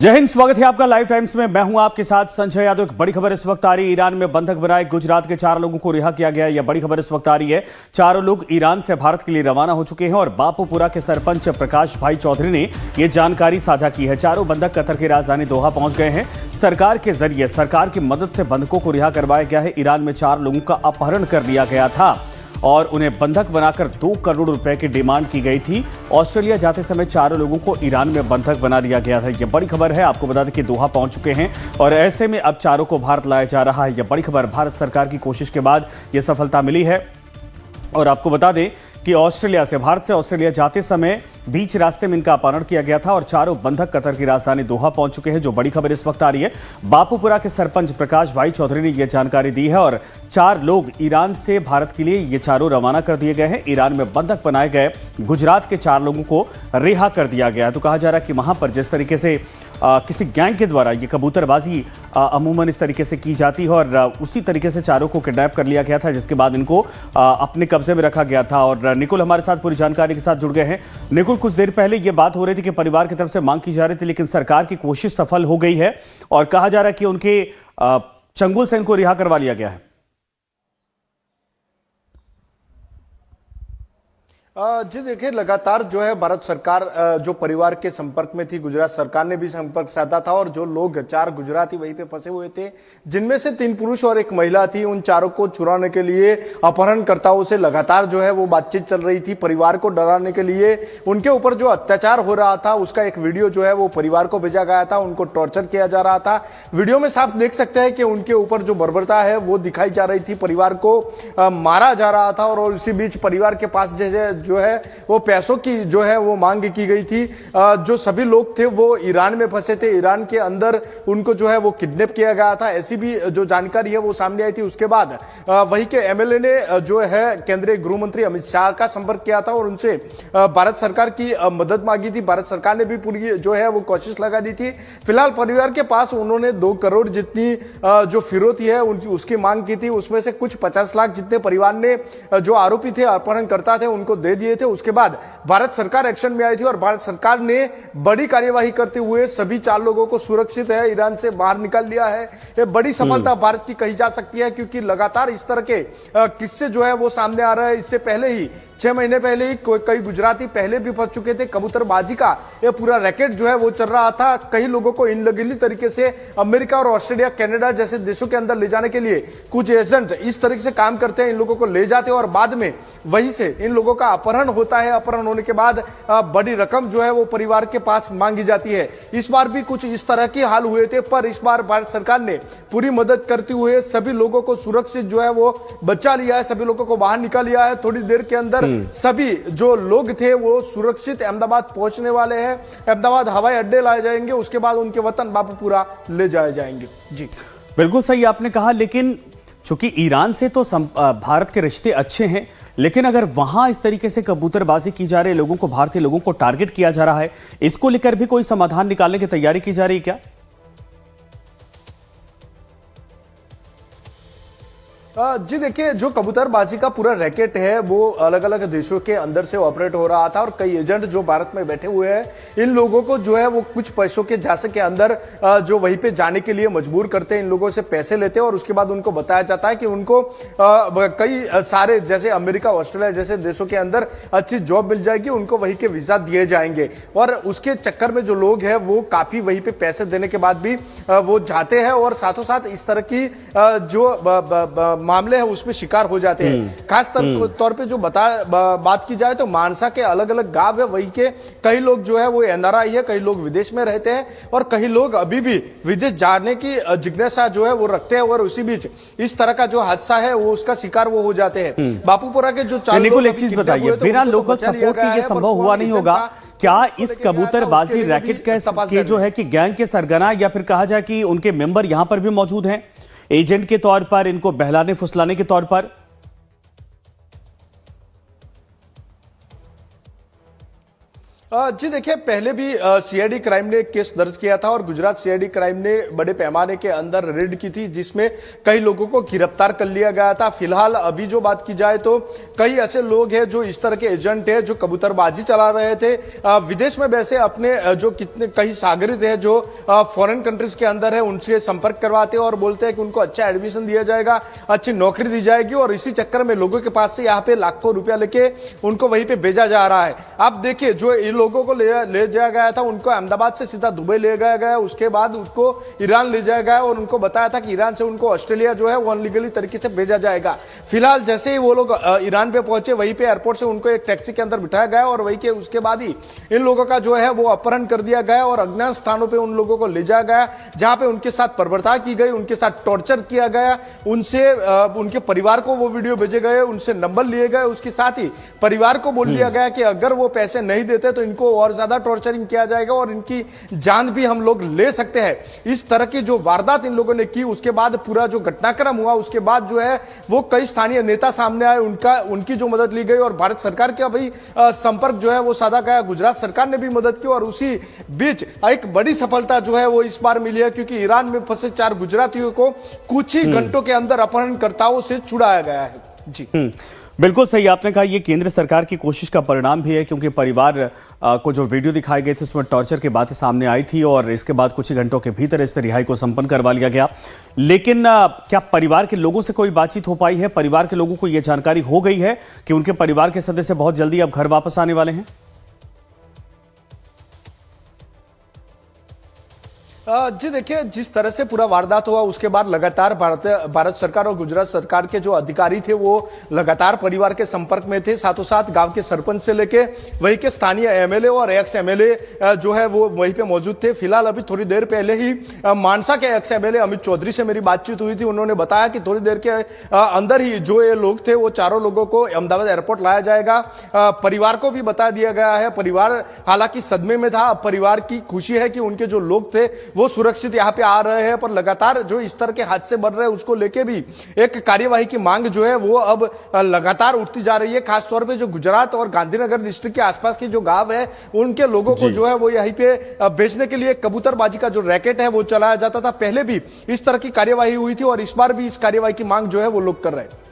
जय हिंद, स्वागत है आपका लाइव टाइम्स में। मैं हूं आपके साथ संजय यादव। एक बड़ी खबर इस वक्त आ रही है। ईरान में बंधक बनाए गुजरात के 4 लोगों को रिहा किया गया। यह बड़ी खबर इस वक्त आ रही है। चारों लोग ईरान से भारत के लिए रवाना हो चुके हैं और बापूपुरा के सरपंच प्रकाश भाई चौधरी ने यह जानकारी साझा की है। चारों बंधक कतर की राजधानी दोहा पहुंच गए हैं। सरकार के जरिए, सरकार की मदद से बंधकों को रिहा करवाया गया है। ईरान में 4 लोगों का अपहरण कर लिया गया था और उन्हें बंधक बनाकर 2 करोड़ रुपए की डिमांड की गई थी। ऑस्ट्रेलिया जाते समय 4 लोगों को ईरान में बंधक बना लिया गया था। यह बड़ी खबर है। आपको बता दें कि दोहा पहुंच चुके हैं और ऐसे में अब चारों को भारत लाया जा रहा है। यह बड़ी खबर, भारत सरकार की कोशिश के बाद यह सफलता मिली है। और आपको बता दें कि भारत से ऑस्ट्रेलिया जाते समय बीच रास्ते में इनका अपहरण किया गया था और चारों बंधक कतर की राजधानी दोहा पहुंच चुके हैं। जो बड़ी खबर इस वक्त आ रही है, बापूपुरा के सरपंच प्रकाश भाई चौधरी ने यह जानकारी दी है और 4 लोग ईरान से भारत के लिए ये चारों रवाना कर दिए गए हैं। ईरान में बंधक बनाए गए गुजरात के 4 लोगों को रिहा कर दिया गया है। तो कहा जा रहा है कि वहां पर जिस तरीके से किसी गैंग के द्वारा ये कबूतरबाजी अमूमन इस तरीके से की जाती है और उसी तरीके से चारों को किडनैप कर लिया गया था, जिसके बाद इनको अपने कब्जे में रखा गया था। और निकुल हमारे साथ पूरी जानकारी के साथ जुड़ गए हैं। निकुल, कुछ देर पहले ये बात हो रही थी कि परिवार की तरफ से मांग की जा रही थी, लेकिन सरकार की कोशिश सफल हो गई है और कहा जा रहा है कि उनके चंगुल से इनको रिहा करवा लिया गया है। जी देखिए, लगातार जो है भारत सरकार जो परिवार के संपर्क में थी, गुजरात सरकार ने भी संपर्क साधा था और जो लोग 4 गुजराती वहीं पे फंसे हुए थे, जिनमें से 3 पुरुष और 1 महिला थी, उन चारों को छुड़ाने के लिए अपहरणकर्ताओं से लगातार जो है वो बातचीत चल रही थी। परिवार को डराने के लिए उनके ऊपर जो अत्याचार हो रहा था उसका एक वीडियो जो है वो परिवार को भेजा गया था। उनको टॉर्चर किया जा रहा था। वीडियो में साफ देख सकते हैं कि उनके ऊपर जो बर्बरता है वो दिखाई जा रही थी। परिवार को मारा जा रहा था और इसी बीच परिवार के पास जो है वो पैसों की जो है वो मांग की गई थी। जो सभी लोग थे वो ईरान में फंसे थे। ईरान के अंदर उनको जो है वो किडनैप किया गया था, ऐसी भी जो जानकारी है वो सामने आई थी। उसके बाद वहीं के एमएलए ने जो है केंद्रीय गृह मंत्री अमित शाह का संपर्क किया था और उनसे भारत सरकार की मदद मांगी थी। भारत सरकार ने भी पूरी जो है वो कोशिश लगा दी थी। फिलहाल परिवार के पास उन्होंने 2 करोड़ जितनी जो फिरौती है उसकी मांग की थी। उसमें से कुछ 50 लाख जितने परिवार ने जो आरोपी थे, अपहरणकर्ता थे, उनको दे दिए थे। उसके बाद भारत सरकार एक्शन में आई थी और भारत सरकार ने बड़ी कार्यवाही करते हुए सभी 4 लोगों को सुरक्षित है ईरान से बाहर निकाल लिया है। ये बड़ी सफलता भारत की कही जा सकती है, क्योंकि लगातार इस तरह के किस्से जो है वो सामने आ रहे हैं। इससे पहले ही 6 महीने पहले ही कई गुजराती पहले भी फंस चुके थे। कबूतरबाजी का ये पूरा रैकेट जो है वो चल रहा था। कई लोगों को इन लगीली तरीके से अमेरिका और ऑस्ट्रेलिया, कनाडा जैसे देशों के अंदर ले जाने के लिए कुछ एजेंट इस तरीके से काम करते हैं। इन लोगों को ले जाते हैं और बाद में वहीं से इन लोगों का अपहरण होता है। अपहरण होने के बाद बड़ी रकम जो है वो परिवार के पास मांगी जाती है। इस बार भी कुछ इस तरह के हाल हुए थे, पर इस बार भारत सरकार ने पूरी मदद करते हुए सभी लोगों को सुरक्षित जो है वो बचा लिया है, सभी लोगों को बाहर निकाल लिया है। थोड़ी देर के अंदर सभी जो लोग थे वो सुरक्षित अहमदाबाद पहुंचने वाले हैं। अहमदाबाद हवाई अड्डे लाए जाएंगे, उसके बाद उनके वतन बापूपुरा ले जाए जाएंगे। जी बिल्कुल सही आपने कहा, लेकिन चूंकि ईरान से तो भारत के रिश्ते अच्छे हैं, लेकिन अगर वहां इस तरीके से कबूतरबाजी की जा रही है, लोगों को, भारतीय लोगों को टारगेट किया जा रहा है, इसको लेकर भी कोई समाधान निकालने की तैयारी की जा रही है क्या? जी देखिए, जो कबूतरबाजी का पूरा रैकेट है वो अलग अलग देशों के अंदर से ऑपरेट हो रहा था और कई एजेंट जो भारत में बैठे हुए हैं, इन लोगों को जो है वो कुछ पैसों के झांसे के अंदर जो वहीं पे जाने के लिए मजबूर करते हैं। इन लोगों से पैसे लेते हैं और उसके बाद उनको बताया जाता है कि उनको कई सारे जैसे अमेरिका, ऑस्ट्रेलिया जैसे देशों के अंदर अच्छी जॉब मिल जाएगी, उनको वहीं के वीजा दिए जाएंगे। और उसके चक्कर में जो लोग हैं वो काफी वहीं पे पैसे देने के बाद भी वो जाते हैं और साथों साथ इस तरह की जो मामले हैं उसमें शिकार हो जाते हैं। खास तौर पे जो बात की जाए तो मानसा के अलग अलग गांव है, वही के कई लोग जो है वो एनआरआई है, कई लोग विदेश में रहते हैं और कई लोग अभी भी विदेश जाने की जिज्ञासा जो है वो रखते हैं और उसी बीच इस तरह का जो हादसा है वो उसका शिकार वो हो जाते हैं। बापूपुरा के जो 4 लोग, एक चीज बताइए, बिना लोकल सपोर्ट के ये संभव हुआ नहीं होगा क्या? इस कबूतरबाजी रैकेट के जो है कि गैंग के सरगना या फिर कहा जाए कि उनके मेंबर यहां पर भी मौजूद हैं, एजेंट के तौर पर, इनको बहलाने फुसलाने के तौर पर? जी देखिए, पहले भी सीआईडी क्राइम ने एक केस दर्ज किया था और गुजरात सीआईडी क्राइम ने बड़े पैमाने के अंदर रेड की थी, जिसमें कई लोगों को गिरफ्तार कर लिया गया था। फिलहाल अभी जो बात की जाए तो कई ऐसे लोग हैं जो इस तरह के एजेंट हैं जो कबूतरबाजी चला रहे थे विदेश में। वैसे अपने जो कितने कई सागरित हैं जो फॉरेन कंट्रीज के अंदर है, उनसे संपर्क करवाते हैं और बोलते हैं कि उनको अच्छा एडमिशन दिया जाएगा, अच्छी नौकरी दी जाएगी, और इसी चक्कर में लोगों के पास से यहाँ पे लाखों रुपया लेके उनको वहीं पे भेजा जा रहा है। आप देखिए, जो लोगों को ले जाया गया था उनको अहमदाबाद से सीधा दुबई ले गया गया, उसके बाद उनको ईरान ले जाया गया और उनको बताया था कि ईरान से उनको ऑस्ट्रेलिया जो है वो अनलीगली तरीके से भेजा जाएगा। फिलहाल जैसे ही वो लोग ईरान पे पहुंचे, वहीं पे एयरपोर्ट से उनको एक टैक्सी के अंदर बिठाया गया और वहीं के उसके बाद ही इन लोगों का जो है वो अपहरण कर दिया गया और अज्ञात स्थानों पर उन लोगों को ले जाया गया, जहां पे उनके साथ बर्बरता की गई, उनके साथ टॉर्चर किया गया, उनसे उनके परिवार को वो वीडियो भेजे गए, उनसे नंबर लिए गए। उसके साथ ही परिवार को बोल दिया गया कि अगर वो पैसे नहीं देते तो इनको और ज्यादा टॉर्चरिंग किया जाएगा और इनकी जान भी हम लोग ले सकते हैं। इस तरह की जो वारदात इन लोगों ने की, उसके बाद पूरा जो घटनाक्रम हुआ, उसके बाद जो है वो कई स्थानीय नेता सामने आए, उनकी जो मदद ली गई और भारत सरकार का भी संपर्क जो है वो साधा गया। गुजरात सरकार ने भी मदद की और उसी बीच एक बड़ी सफलता जो है वो इस बार मिली है, क्योंकि ईरान में फंसे 4 गुजरातियों को कुछ ही घंटों के अंदर अपहरणकर्ताओं से छुड़ाया गया है। जी बिल्कुल सही आपने कहा, ये केंद्र सरकार की कोशिश का परिणाम भी है, क्योंकि परिवार को जो वीडियो दिखाए गए थे उसमें टॉर्चर की बातें सामने आई थी और इसके बाद कुछ ही घंटों के भीतर इस रिहाई को संपन्न करवा लिया गया। लेकिन क्या परिवार के लोगों से कोई बातचीत हो पाई है? परिवार के लोगों को यह जानकारी हो गई है कि उनके परिवार के सदस्य बहुत जल्दी अब घर वापस आने वाले हैं? जी देखिए, जिस तरह से पूरा वारदात हुआ उसके बाद लगातार भारत सरकार और गुजरात सरकार के जो अधिकारी थे वो लगातार परिवार के संपर्क में थे। साथों साथ गांव के सरपंच से लेके वहीं के स्थानीय एमएलए और एक्स एमएलए जो है वो वहीं पे मौजूद थे। फिलहाल अभी थोड़ी देर पहले ही मानसा के एक्स एमएलए अमित चौधरी से मेरी बातचीत हुई थी। उन्होंने बताया कि थोड़ी देर के अंदर ही जो ये लोग थे वो चारों लोगों को अहमदाबाद एयरपोर्ट लाया जाएगा। परिवार को भी बता दिया गया है। परिवार हालांकि सदमे में था। परिवार की खुशी है कि उनके जो लोग थे वो सुरक्षित यहाँ पे आ रहे हैं, पर लगातार जो इस तरह के हादसे बढ़ रहे हैं उसको लेके भी एक कार्यवाही की मांग जो है वो अब लगातार उठती जा रही है। खासतौर पे जो गुजरात और गांधीनगर डिस्ट्रिक्ट के आसपास के जो गांव है उनके लोगों को जो है वो यहीं पे बेचने के लिए कबूतरबाजी का जो रैकेट है वो चलाया जाता था। पहले भी इस तरह की कार्यवाही हुई थी और इस बार भी इस कार्यवाही की मांग जो है वो लोग कर रहे हैं।